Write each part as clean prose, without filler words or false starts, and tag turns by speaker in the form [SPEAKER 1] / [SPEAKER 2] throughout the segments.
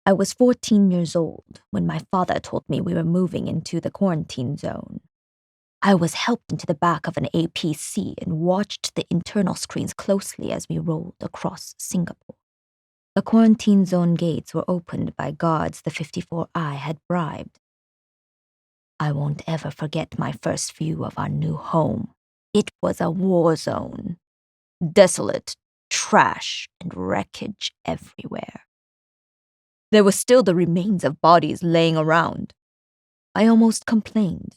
[SPEAKER 1] I was 14 years old when my father told me we were moving into the quarantine zone. I was helped into the back of an APC and watched the internal screens closely as we rolled across Singapore. The quarantine zone gates were opened by guards the 54I had bribed. I won't ever forget my first view of our new home. It was a war zone. Desolate, trash, and wreckage everywhere. There were still the remains of bodies laying around. I almost complained,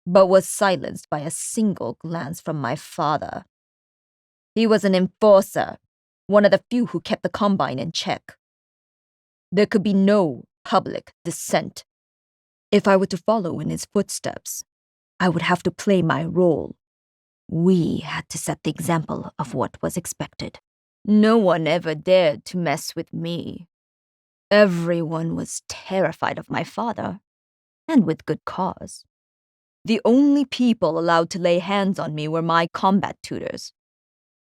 [SPEAKER 1] but was silenced by a single glance from my father. He was an enforcer, one of the few who kept the Combine in check. There could be no public dissent. If I were to follow in his footsteps, I would have to play my role. We had to set the example of what was expected. No one ever dared to mess with me. Everyone was terrified of my father, and with good cause. The only people allowed to lay hands on me were my combat tutors.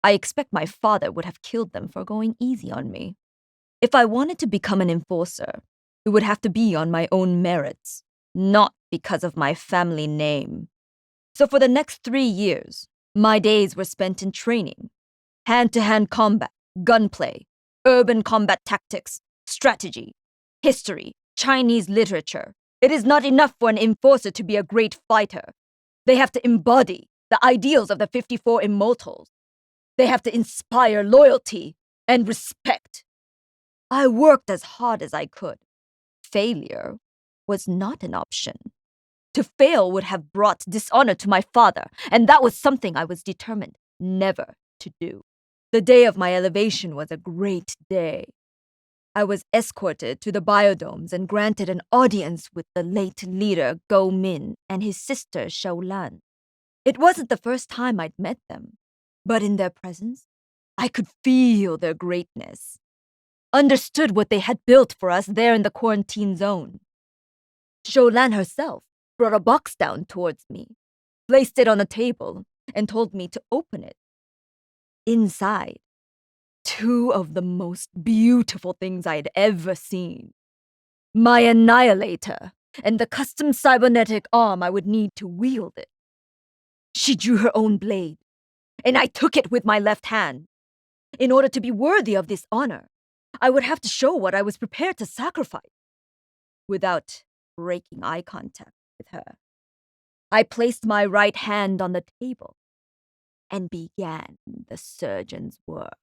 [SPEAKER 1] I expect my father would have killed them for going easy on me. If I wanted to become an enforcer, it would have to be on my own merits, not because of my family name. So for the next 3 years, my days were spent in training, hand-to-hand combat, gunplay, urban combat tactics, strategy, history, Chinese literature. It is not enough for an enforcer to be a great fighter. They have to embody the ideals of the 54 Immortals. They have to inspire loyalty and respect. I worked as hard as I could. Failure was not an option. To fail would have brought dishonor to my father, and that was something I was determined never to do. The day of my elevation was a great day. I was escorted to the biodomes and granted an audience with the late leader Go Min and his sister Xiaolan. It wasn't the first time I'd met them, but in their presence, I could feel their greatness, understood what they had built for us there in the quarantine zone. Xiaolan herself brought a box down towards me, placed it on a table, and told me to open it. Inside, 2 of the most beautiful things I had ever seen. My annihilator, and the custom cybernetic arm I would need to wield it. She drew her own blade, and I took it with my left hand. In order to be worthy of this honor, I would have to show what I was prepared to sacrifice. Without breaking eye contact with her, I placed my right hand on the table and began the surgeon's work.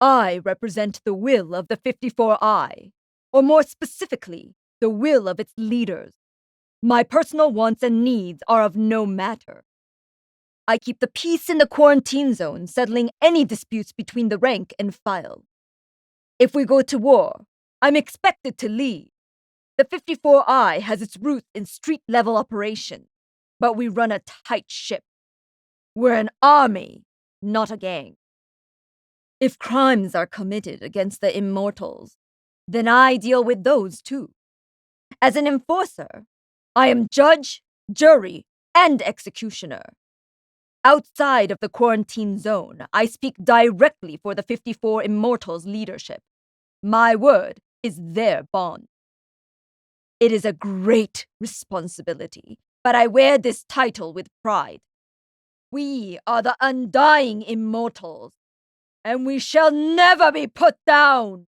[SPEAKER 1] I represent the will of the 54I, or more specifically, the will of its leaders. My personal wants and needs are of no matter. I keep the peace in the quarantine zone, settling any disputes between the rank and file. If we go to war, I'm expected to lead. The 54I has its roots in street-level operations, but we run a tight ship. We're an army, not a gang. If crimes are committed against the Immortals, then I deal with those too. As an enforcer, I am judge, jury, and executioner. Outside of the quarantine zone, I speak directly for the 54 Immortals' leadership. My word is their bond. It is a great responsibility, but I wear this title with pride. We are the undying Immortals, and we shall never be put down!